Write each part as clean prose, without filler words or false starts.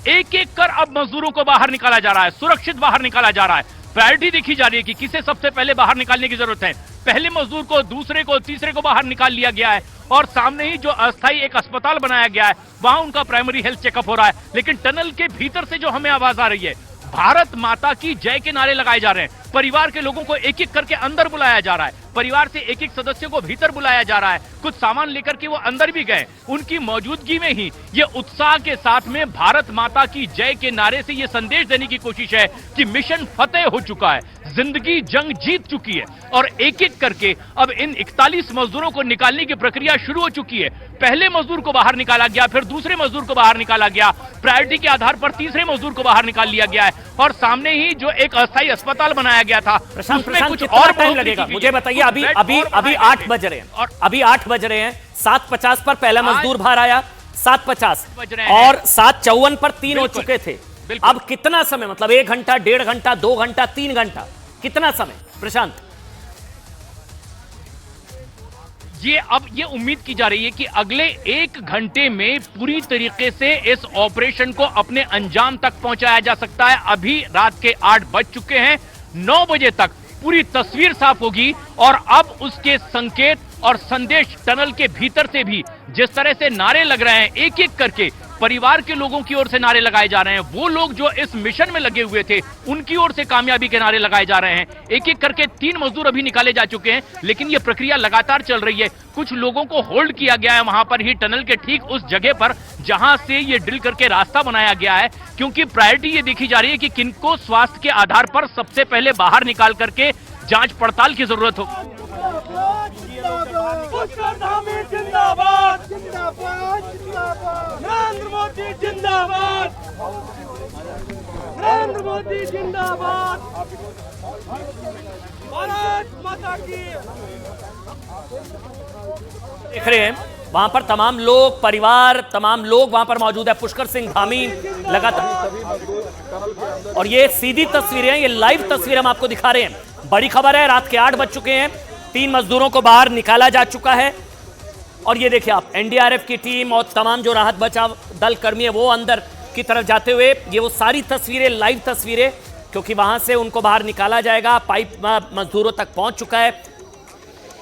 एक एक कर अब मजदूरों को बाहर निकाला जा रहा है, सुरक्षित बाहर निकाला जा रहा है। प्रायोरिटी देखी जा रही है कि किसे सबसे पहले बाहर निकालने की जरूरत है। पहले मजदूर को, दूसरे को, तीसरे को बाहर निकाल लिया गया है और सामने ही जो अस्थायी एक अस्पताल बनाया गया है वहां उनका प्राइमरी हेल्थ चेकअप हो रहा है। लेकिन टनल के भीतर से जो हमें आवाज आ रही है, भारत माता की जय के नारे लगाए जा रहे हैं। परिवार के लोगों को एक एक करके अंदर बुलाया जा रहा है, परिवार से एक एक सदस्य को भीतर बुलाया जा रहा है। कुछ सामान लेकर के वो अंदर भी गए। उनकी मौजूदगी में ही ये उत्साह के साथ में भारत माता की जय के नारे से ये संदेश देने की कोशिश है कि मिशन फतेह हो चुका है, जिंदगी जंग जीत चुकी है। और एक एक करके अब इन 41 मजदूरों को निकालने की प्रक्रिया शुरू हो चुकी है। पहले मजदूर को बाहर निकाला गया, फिर दूसरे मजदूर को बाहर निकाला गया, प्रायोरिटी के आधार पर तीसरे मजदूर को बाहर निकाल लिया गया है और सामने ही जो एक अस्थायी अस्पताल बनाया गया था उसमें कुछ और टाइम लगेगा। मुझे बताइए, अभी 8 बज रहे हैं और अभी 8 बज रहे हैं। 7:50 पर पहला मजदूर बाहर आया, 7:50 और 7:54 पर 3 हो चुके थे। अब कितना समय, मतलब 1 घंटा, 1.5 घंटा, 2 घंटा, 3 घंटा, कितना समय प्रशांत? अब ये उम्मीद की जा रही है कि अगले 1 घंटे में पूरी तरीके से इस ऑपरेशन को अपने अंजाम तक पहुंचाया जा सकता है। अभी रात के 8 बज चुके हैं, 9 बजे तक पूरी तस्वीर साफ होगी और अब उसके संकेत और संदेश टनल के भीतर से भी जिस तरह से नारे लग रहे हैं, एक एक करके परिवार के लोगों की ओर से नारे लगाए जा रहे हैं। वो लोग जो इस मिशन में लगे हुए थे उनकी ओर से कामयाबी के नारे लगाए जा रहे हैं। एक एक करके 3 मजदूर अभी निकाले जा चुके हैं, लेकिन यह प्रक्रिया लगातार चल रही है। कुछ लोगों को होल्ड किया गया है वहां पर ही, टनल के ठीक उस जगह पर जहां से ये ड्रिल करके रास्ता बनाया गया है, क्योंकि प्रायोरिटी ये देखी जा रही है कि किनको स्वास्थ्य के आधार पर सबसे पहले बाहर निकाल करके जांच पड़ताल की जरूरत हो। पुष्कर धामी जिंदाबाद, नरेंद्र मोदी जिंदाबाद, नरेंद्र मोदी जिंदाबाद, भारत माता की। देख रहे हैं वहां पर तमाम लोग, परिवार, तमाम लोग वहां पर मौजूद है। पुष्कर सिंह धामी लगातार, और ये सीधी तस्वीरें, ये लाइव तस्वीर हम आपको दिखा रहे हैं। बड़ी खबर है, रात के 8 बज चुके हैं, 3 मजदूरों को बाहर निकाला जा चुका है। और ये देखिए आप, एनडीआरएफ की टीम और तमाम जो राहत बचाव दल कर्मी है वो अंदर की तरफ जाते हुए, ये वो सारी तस्वीरें, लाइव तस्वीरें, क्योंकि वहां से उनको बाहर निकाला जाएगा। पाइप मजदूरों तक पहुंच चुका है।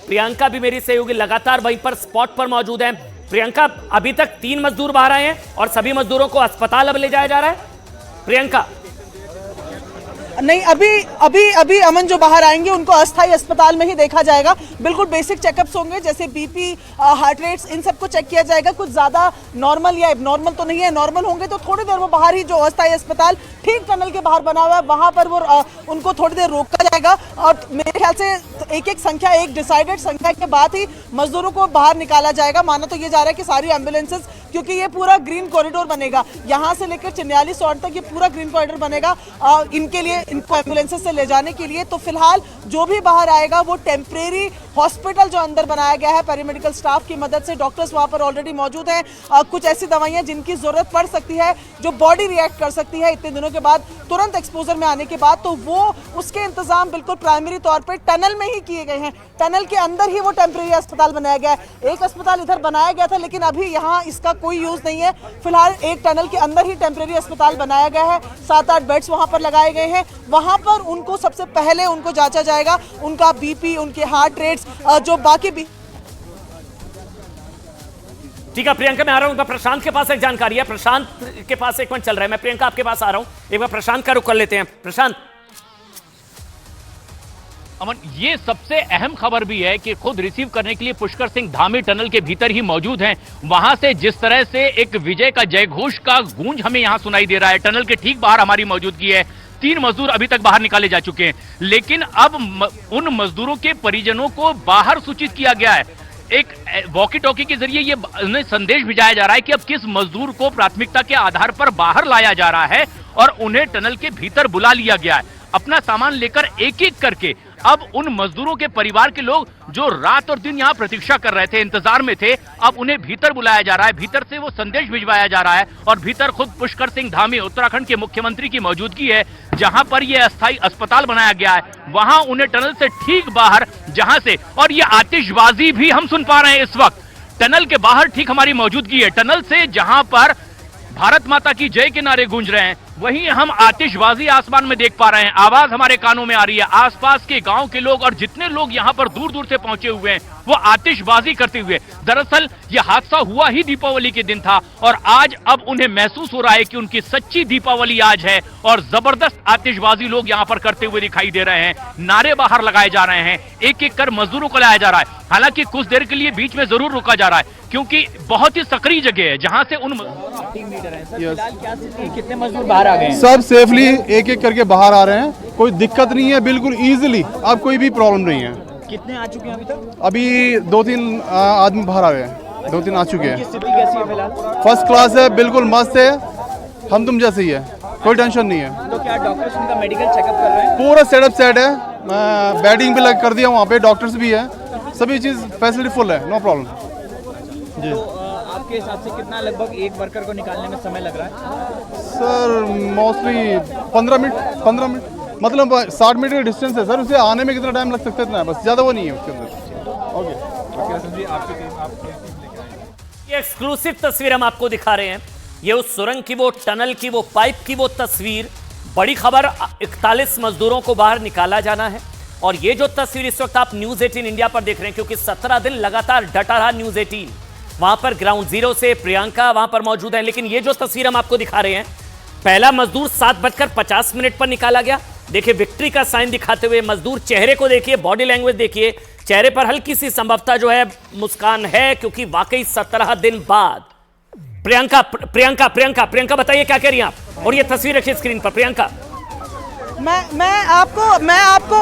प्रियंका भी मेरी सहयोगी लगातार वहीं पर स्पॉट पर मौजूद है। प्रियंका, अभी तक 3 मजदूर बाहर आए हैं और सभी मजदूरों को अस्पताल अब ले जाया जा रहा है। प्रियंका? नहीं, अभी अमन जो बाहर आएंगे उनको अस्थायी अस्पताल में ही देखा जाएगा। बिल्कुल बेसिक चेकअप्स होंगे, जैसे बीपी, हार्ट रेट्स, इन सबको चेक किया जाएगा। कुछ ज्यादा नॉर्मल या एबनॉर्मल तो नहीं है। नॉर्मल होंगे तो थोड़ी देर वो बाहर ही, जो अस्थायी अस्पताल ठीक टनल के बाहर बना हुआ है वहां पर वो उनको थोड़ी देर रोका जाएगा। और मेरे ख्याल से एक संख्या, एक डिसाइडेड संख्या के बाद ही मजदूरों को बाहर निकाला जाएगा। माना तो ये जा रहा है कि सारी एम्बुलेंसेज, क्योंकि ये पूरा ग्रीन कॉरिडोर बनेगा, यहाँ से लेकर चिन्याली सॉर्ट तक ये पूरा ग्रीन कॉरिडोर बनेगा इनके लिए, इनको एम्बुलेंसेज से ले जाने के लिए। तो फिलहाल जो भी बाहर आएगा वो टेम्परेरी हॉस्पिटल जो अंदर बनाया गया है पैरामेडिकल स्टाफ की मदद से, डॉक्टर्स वहां पर ऑलरेडी मौजूद हैं। कुछ ऐसी दवाइयां जिनकी जरूरत पड़ सकती है, जो बॉडी रिएक्ट कर सकती है इतने दिनों के बाद, तुरंत एक्सपोजर में आने के बाद, तो वो उसके इंतजाम बिल्कुल प्राइमरी तौर पर टनल में ही किए गए हैं। टनल के अंदर ही वो टेम्परेरी अस्पताल बनाया गया है। एक अस्पताल इधर बनाया गया था, लेकिन अभी यहाँ इसका कोई यूज नहीं है। फिलहाल एक टनल के अंदर ही टेम्परेरी अस्पताल बनाया गया है। 7-8 बेड्स वहां पर लगाए गए हैं। वहां पर उनको सबसे पहले उनको जांचा जाएगा, उनका बीपी, उनके हार्ट रेट्स, जो बाकी भी। ठीक है प्रियंका, मैं आ रहा हूं। प्रशांत के पास एक जानकारी है, प्रशांत के पास एक मिनट चल रहा है। मैं प्रियंका आपके पास आ रहा हूं, एक बार प्रशांत का रुख कर लेते हैं। प्रशांत? अमन, ये सबसे अहम खबर भी है कि खुद रिसीव करने के लिए पुष्कर सिंह धामी टनल के भीतर ही मौजूद हैं। वहां से जिस तरह से एक विजय का जयघोष का गूंज हमें यहां सुनाई दे रहा है, टनल के ठीक बाहर हमारी मौजूदगी है। 3 मजदूर अभी तक बाहर निकाले जा चुके हैं, लेकिन अब उन मजदूरों के परिजनों को बाहर सूचित किया गया है। एक वॉकी टॉकी के जरिए ये उन्हें संदेश भिजाया जा रहा है कि अब किस मजदूर को प्राथमिकता के आधार पर बाहर लाया जा रहा है और उन्हें टनल के भीतर बुला लिया गया है। अपना सामान लेकर एक एक करके अब उन मजदूरों के परिवार के लोग जो रात और दिन यहाँ प्रतीक्षा कर रहे थे, इंतजार में थे, अब उन्हें भीतर बुलाया जा रहा है। भीतर से वो संदेश भिजवाया जा रहा है और भीतर खुद पुष्कर सिंह धामी, उत्तराखंड के मुख्यमंत्री की मौजूदगी है। जहां पर ये अस्थायी अस्पताल बनाया गया है, वहां उन्हें टनल से ठीक बाहर, जहां से, और ये आतिशबाजी भी हम सुन पा रहे हैं इस वक्त टनल के बाहर, ठीक हमारी मौजूदगी है। टनल से जहां पर भारत माता की जय के नारे गूंज रहे हैं, वहीं हम आतिशबाजी आसमान में देख पा रहे हैं। आवाज हमारे कानों में आ रही है। आसपास के गांव के लोग और जितने लोग यहां पर दूर दूर से पहुंचे हुए हैं वो आतिशबाजी करते हुए, दरअसल यह हादसा हुआ ही दीपावली के दिन था और आज अब उन्हें महसूस हो रहा है कि उनकी सच्ची दीपावली आज है और जबरदस्त आतिशबाजी लोग यहां पर करते हुए दिखाई दे रहे हैं। नारे बाहर लगाए जा रहे हैं, एक एक कर मजदूरों को लाया जा रहा है। हालांकि कुछ देर के लिए बीच में जरूर रुका जा रहा है क्योंकि बहुत ही सक्रिय जगह है जहां से उन कितने मजदूर बाहर आ गए हैं? सब सेफली एक एक करके बाहर आ रहे हैं, कोई दिक्कत नहीं है, बिल्कुल इजीली, अब कोई भी प्रॉब्लम नहीं है। कितने आ चुके हैं अभी तक? अभी 2-3 आदमी बाहर आ गए, 2-3 आ चुके हैं। स्थिति कैसी है फिलहाल? फर्स्ट क्लास है, बिल्कुल मस्त है, हम तुम जैसे ही है, कोई टेंशन नहीं है। तो क्या डॉक्टर्स उनका मेडिकल चेकअप कर रहे हैं? पूरा सेटअप सेट है, बेडिंग भी लग कर दिया, वहाँ पे डॉक्टर्स भी है, सभी चीज़ फैसिलिटी फुल है, नो प्रॉब्लम जी। तो आपके हिसाब से कितना लगभग एक वर्कर को निकालने में समय लग रहा है? सर मोस्टली 15 मिनट, मतलब 60 मीटर का डिस्टेंस है सर, उसे आने में कितना टाइम लग सकता है, इतना है बस, ज़्यादा वो नहीं है उसके अंदर। ओके, ये एक्सक्लूसिव तस्वीर हम आपको दिखा रहे हैं। ये उस सुरंग की, वो टनल की, वो पाइप की वो तस्वीर। बड़ी खबर, 41 मजदूरों को बाहर निकाला जाना है और ये जो तस्वीर इस वक्त आप न्यूज 18 इंडिया पर देख रहे हैं, क्योंकि 17 दिन लगातार डटा रहा न्यूज 18। वहां पर ग्राउंड जीरो से प्रियंका वहां पर मौजूद है, लेकिन ये जो तस्वीर हम आपको दिखा रहे हैं, पहला मजदूर 7:50 पर निकाला गया। देखिए विक्ट्री का साइन दिखाते हुए मजदूर, चेहरे को देखिए, बॉडी लैंग्वेज देखिए, चेहरे पर हल्की सी संभवतः जो है मुस्कान है, क्योंकि वाकई 17 दिन बाद। प्रियंका बताइए क्या कह रही हैं आप? और ये तस्वीर रखिए स्क्रीन पर। प्रियंका, मैं आपको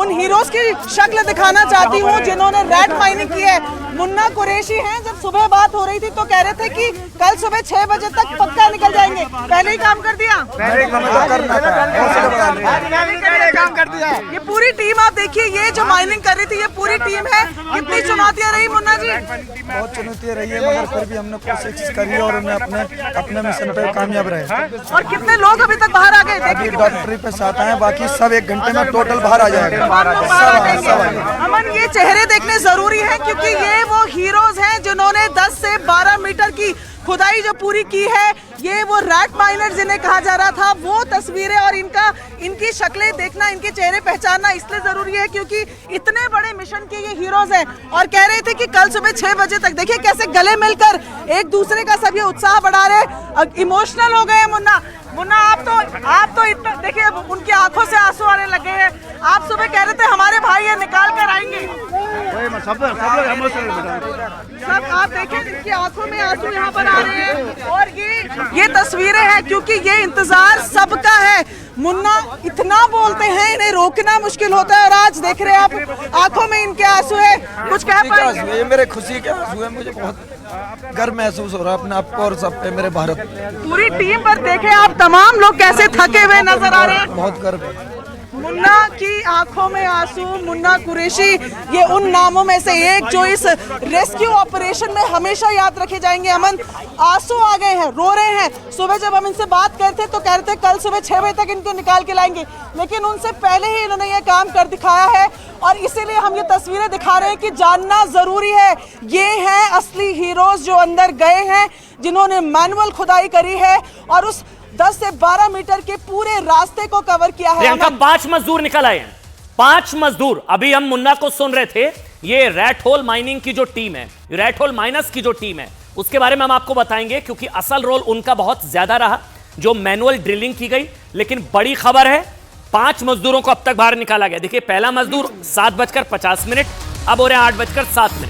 उन हीरोज की शक्ल दिखाना चाहती हूँ जिन्होंने रैट माइनिंग की है। मुन्ना कुरैशी हैं, जब सुबह बात हो रही थी तो कह रहे थे कि कल सुबह 6 बजे तक पक्का निकल जाएंगे। पहले ही काम कर दिया, ये पूरी टीम आप देखिए, ये जो माइनिंग कर रही थी ये पूरी टीम है। कितनी चुनौतियाँ रही मुन्ना जी? बहुत चुनौतियाँ रही है, मगर फिर भी हमने कोशिश करी और हमने अपने मिशन पे कामयाब रहे। और कितने लोग अभी तक बाहर आ गए? अभी डॉक्टरी पे साथ आए, बाकी सब 1 घंटे में टोटल बाहर आ जाएगा। अमन, ये चेहरे देखने जरूरी है क्योंकि ये वो हीरोज हैं जिन्होंने 10 से 12 मीटर की खुदाई जो पूरी की है। ये वो रैट माइनर जिन्हें कहा जा रहा था, वो तस्वीरें और इनकी शक्लें देखना, इनके चेहरे पहचानना इसलिए जरूरी है क्योंकि इतने बड़े मिशन के ये हीरोज हैं और कह रहे थे कि कल सुबह 6 बजे तक। देखिए कैसे गले मिलकर एक दूसरे का सब ये उत्साह बढ़ा रहे, इमोशनल हो गए। मुन्ना आप तो इतना देखिए, उनकी आंखों से आंसू आने लगे हैं। आप सुबह कह रहे थे हमारे भाई ये निकाल कर आएंगे, सब आप देखें इनकी आंखों में आंसू यहाँ पर आ रहे हैं। और ये तस्वीरें हैं क्योंकि ये इंतजार सबका है। मुन्ना इतना बोलते हैं, इन्हें रोकना मुश्किल होता है और आज देख रहे हैं आप आंखों में इनके आंसू है। कुछ कह पाएंगे? ये मेरे खुशी के आंसू है, मुझे बहुत गर्व महसूस हो रहा है अपने आप को और सब पे, मेरे भारत। पूरी टीम पर देखें आप, तमाम लोग कैसे थके हुए नजर आ रहे हैं। बहुत गर्व है। मुन्ना की आंखों में आंसू, मुन्ना कुरैशी ये उन नामों में से एक जो इस रेस्क्यू ऑपरेशन में हमेशा याद रखे जाएंगे। अमन, आंसू आ गए हैं, रो रहे हैं। सुबह जब हम इनसे बात करते तो कह रहे थे कल सुबह 6 बजे तक इनको निकाल के लाएंगे, लेकिन उनसे पहले ही इन्होंने ये काम कर दिखाया है और इसीलिए हम ये तस्वीरें दिखा रहे हैं कि जानना जरूरी है। ये हैं असली हीरोज जो अंदर गए हैं, जिन्होंने मैनुअल खुदाई करी है और उस 10 से 12 मीटर के पूरे रास्ते को कवर किया है। प्रियंका, 5 मजदूर निकल आए हैं, 5 मजदूर। अभी हम मुन्ना को सुन रहे थे, ये रैट होल माइनिंग की जो टीम है, रैट होल माइनर्स की जो टीम है, उसके बारे में हम आपको बताएंगे क्योंकि असल रोल उनका बहुत ज्यादा रहा, जो मैनुअल ड्रिलिंग की गई। लेकिन बड़ी खबर है, 5 मजदूरों को अब तक बाहर निकाला गया। देखिए पहला मजदूर 7:50, अब हो रहे हैं 8:07।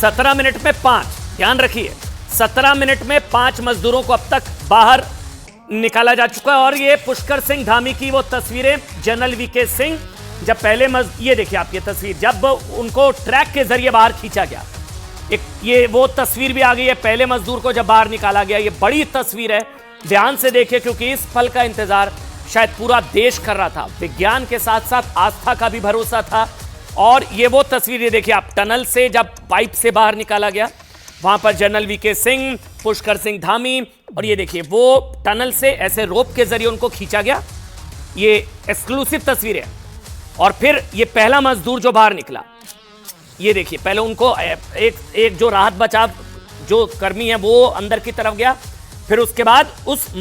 17 मिनट में 5, ध्यान रखिए 17 मिनट में 5 मजदूरों को अब तक बाहर निकाला जा चुका है। और ये पुष्कर सिंह धामी की वो तस्वीरें, जनरल वीके सिंह, जब पहले ये देखिए आप ये तस्वीर, जब उनको ट्रैक के जरिए बाहर खींचा गया, एक ये वो तस्वीर भी आ गई है पहले मजदूर को जब बाहर निकाला गया। ये बड़ी तस्वीर है, ध्यान से देखिए क्योंकि इस पल का इंतजार शायद पूरा देश कर रहा था। विज्ञान के साथ साथ आस्था का भी भरोसा था। और ये वो तस्वीर, ये देखिए आप, टनल से जब पाइप से बाहर निकाला गया, वहां पर जनरल वीके सिंह, पुष्कर सिंह धामी, और ये देखिए वो टनल से ऐसे रोप के जरिए उनको खींचा गया। ये एक्सक्लूसिव तस्वीर है। और फिर ये पहला मजदूर जो बाहर निकला, ये देखिए पहले उनको एक जो राहत बचाव जो कर्मी है वो अंदर की तरफ गया, फिर उसके बाद उस